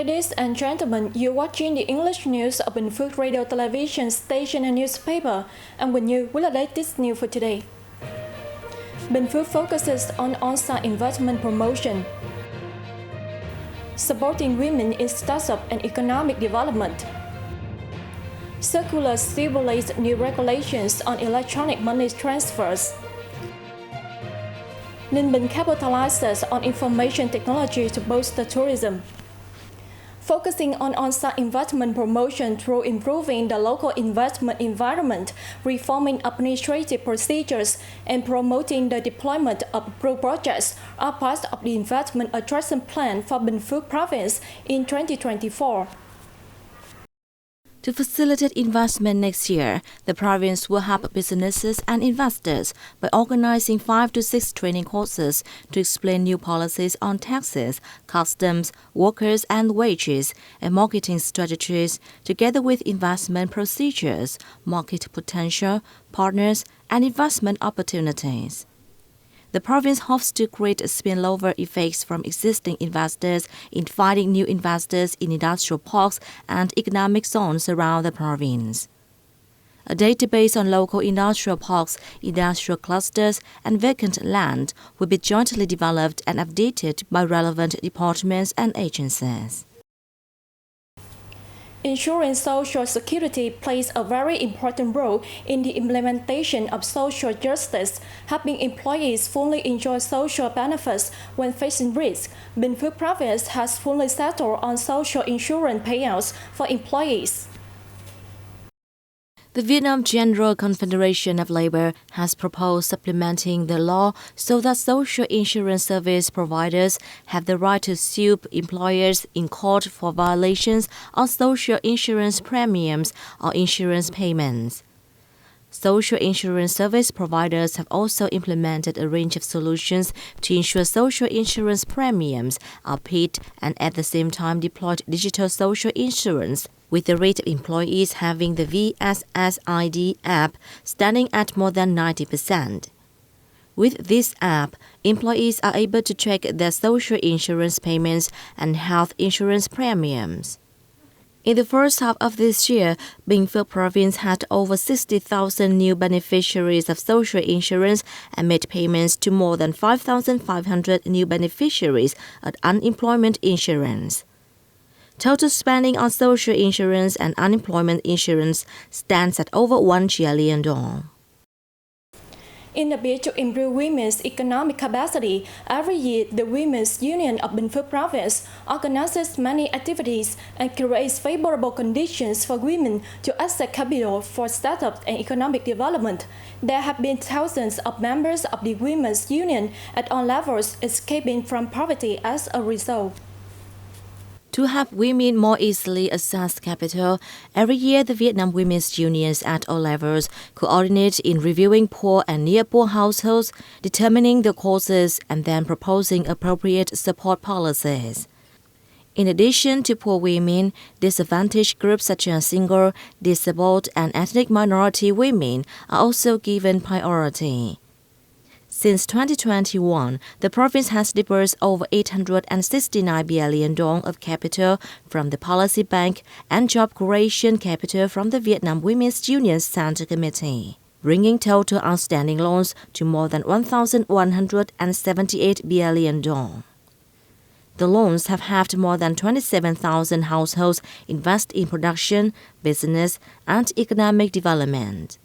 Ladies and gentlemen, you're watching the English news of Binh Phuoc radio, television, station and newspaper. And with you, with the latest news for today. Binh Phuoc focuses on on-site investment promotion, supporting women in startup and economic development. Circular stipulates new regulations on electronic money transfers. Ninh Bình capitalizes on information technology to boost the tourism. Focusing on on-site investment promotion through improving the local investment environment, reforming administrative procedures, and promoting the deployment of approved projects are part of the investment attraction plan for Binh Phuoc province in 2024. To facilitate investment next year, the province will help businesses and investors by organizing 5 to 6 training courses to explain new policies on taxes, customs, workers and wages, and marketing strategies, together with investment procedures, market potential, partners, and investment opportunities. The province hopes to create spillover effects from existing investors in finding new investors in industrial parks and economic zones around the province. A database on local industrial parks, industrial clusters, and vacant land will be jointly developed and updated by relevant departments and agencies. Ensuring social security plays a very important role in the implementation of social justice, helping employees fully enjoy social benefits when facing risk. Binh Phuoc province has fully settled on social insurance payouts for employees. The Vietnam General Confederation of Labor has proposed supplementing the law so that social insurance service providers have the right to sue employers in court for violations of social insurance premiums or insurance payments. Social insurance service providers have also implemented a range of solutions to ensure social insurance premiums are paid and at the same time deployed digital social insurance, with the rate of employees having the VSSID app standing at more than 90%. With this app, employees are able to track their social insurance payments and health insurance premiums. In the first half of this year, Binh Phuoc province had over 60,000 new beneficiaries of social insurance and made payments to more than 5,500 new beneficiaries of unemployment insurance. Total spending on social insurance and unemployment insurance stands at over $1 trillion. In a bid to improve women's economic capacity, every year the Women's Union of Binh Phuoc province organizes many activities and creates favorable conditions for women to access capital for startups and economic development. There have been thousands of members of the Women's Union at all levels escaping from poverty as a result. To help women more easily access capital, every year the Vietnam Women's Unions at all levels coordinate in reviewing poor and near-poor households, determining the causes, and then proposing appropriate support policies. In addition to poor women, disadvantaged groups such as single, disabled, and ethnic minority women are also given priority. Since 2021, the province has disbursed over 869 billion dong of capital from the Policy Bank and job creation capital from the Vietnam Women's Union Center Committee, bringing total outstanding loans to more than 1,178 billion dong. The loans have helped more than 27,000 households invest in production, business, and economic development.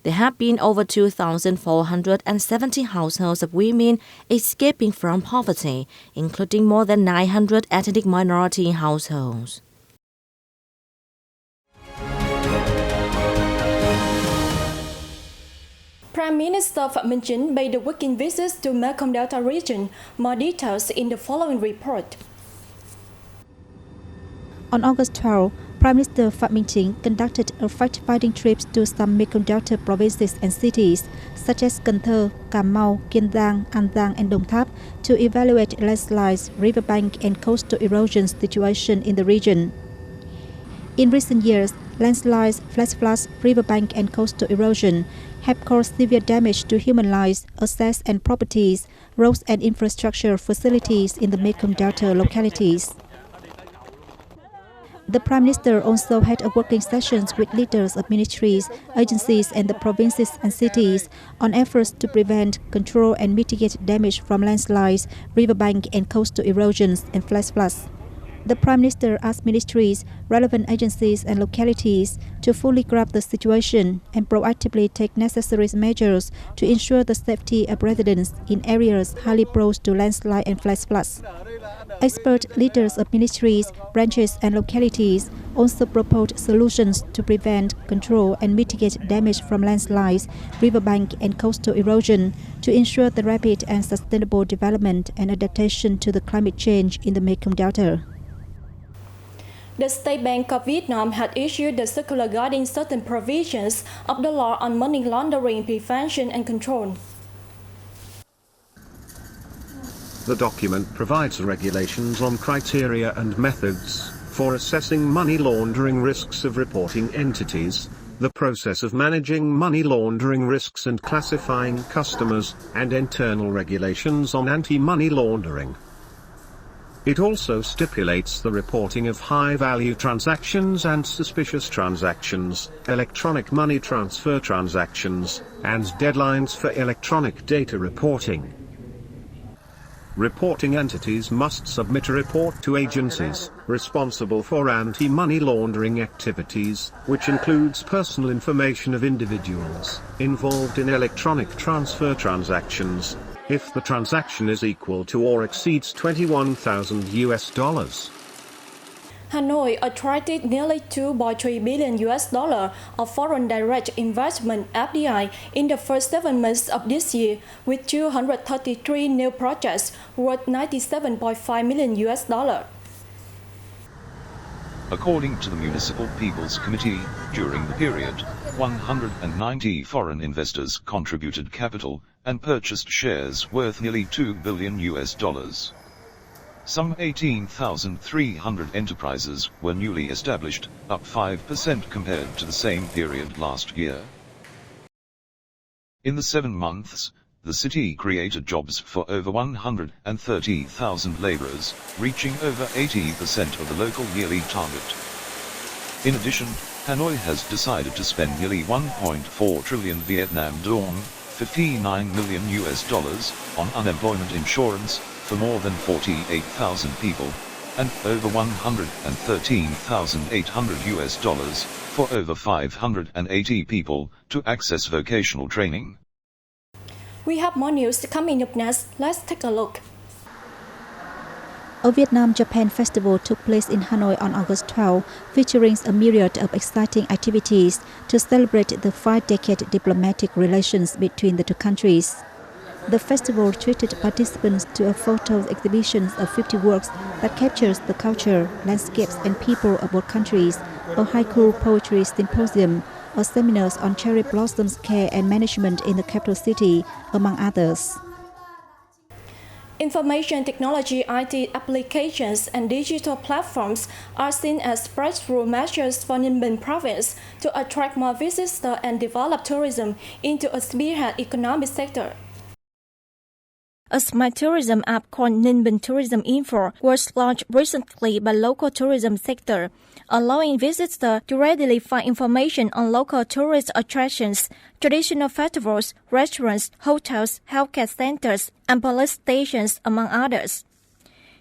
There have been over 2,470 households of women escaping from poverty, including more than 900 ethnic minority households. Prime Minister Phạm Minh Chính paid a working visit to Mekong Delta region. More details in the following report. On August 12, Prime Minister Phạm Minh Chính conducted a fact-finding trip to some Mekong Delta provinces and cities, such as Cần Thơ, Cà Mau, Kiên Giang, An Giang, and Đồng Tháp, to evaluate landslides, riverbank, and coastal erosion situation in the region. In recent years, landslides, flash floods, riverbank, and coastal erosion have caused severe damage to human lives, assets, and properties, roads and infrastructure facilities in the Mekong Delta localities. The Prime Minister also had a working sessions with leaders of ministries, agencies and the provinces and cities on efforts to prevent, control and mitigate damage from landslides, riverbank and coastal erosions and flash floods. The Prime Minister asked ministries, relevant agencies and localities to fully grasp the situation and proactively take necessary measures to ensure the safety of residents in areas highly prone to landslide and flash floods. Expert leaders of ministries, branches and localities also proposed solutions to prevent, control and mitigate damage from landslides, riverbank and coastal erosion to ensure the rapid and sustainable development and adaptation to the climate change in the Mekong Delta. The State Bank of Vietnam had issued a circular guiding certain provisions of the law on money laundering prevention and control. The document provides regulations on criteria and methods for assessing money laundering risks of reporting entities, the process of managing money laundering risks and classifying customers, and internal regulations on anti-money laundering. It also stipulates the reporting of high-value transactions and suspicious transactions, electronic money transfer transactions, and deadlines for electronic data reporting. Reporting entities must submit a report to agencies responsible for anti-money laundering activities, which includes personal information of individuals involved in electronic transfer transactions, if the transaction is equal to or exceeds $21,000. Hanoi attracted nearly $2.3 billion of foreign direct investment (FDI) in the first 7 months of this year, with 233 new projects worth $97.5 million. According to the Municipal People's Committee, during the period, 190 foreign investors contributed capital and purchased shares worth nearly $2 billion. Some 18,300 enterprises were newly established, up 5% compared to the same period last year. In the 7 months, the city created jobs for over 130,000 laborers, reaching over 80% of the local yearly target. In addition, Hanoi has decided to spend nearly 1.4 trillion Vietnam dong, $59 million on unemployment insurance for more than 48,000 people, and over $113,800 for over 580 people to access vocational training. We have more news coming up next. Let's take a look. A Vietnam-Japan festival took place in Hanoi on August 12, featuring a myriad of exciting activities to celebrate the 5-decade diplomatic relations between the two countries. The festival treated participants to a photo exhibition of 50 works that captures the culture, landscapes and people of both countries, a haiku poetry symposium, a seminars on cherry blossoms care and management in the capital city, among others. Information technology, IT applications and digital platforms are seen as breakthrough measures for Ninh Bình province to attract more visitors and develop tourism into a spearhead economic sector. A smart tourism app called Ninh Bình Tourism Info was launched recently by local tourism sector, allowing visitors to readily find information on local tourist attractions, traditional festivals, restaurants, hotels, healthcare centers, and police stations, among others.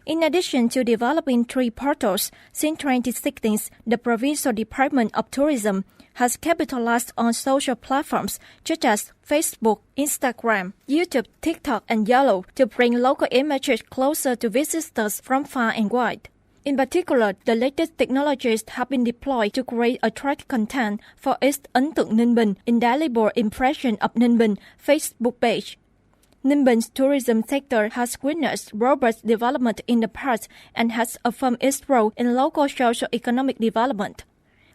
In addition to developing 3 portals, since 2016, the Provincial Department of Tourism has capitalized on social platforms such as Facebook, Instagram, YouTube, TikTok, and Yellow to bring local images closer to visitors from far and wide. In particular, the latest technologies have been deployed to create attractive content for its Ấn tượng Ninh Bình, indelible impression of Ninh Bình Facebook page. Ninh Bình tourism sector has witnessed robust development in the past and has affirmed its role in local socio-economic development.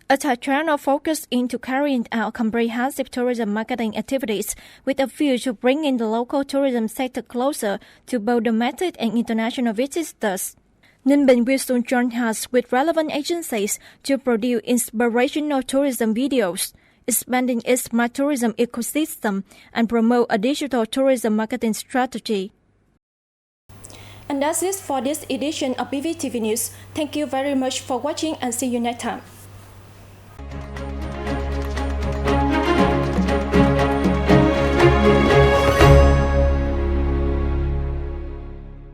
A channel focused into carrying out comprehensive tourism marketing activities with a view to bringing the local tourism sector closer to both domestic and international visitors. Ninh Bình will soon join hands with relevant agencies to produce inspirational tourism videos, expanding its smart tourism ecosystem and promote a digital tourism marketing strategy. And that's it for this edition of BPTV News. Thank you very much for watching and see you next time.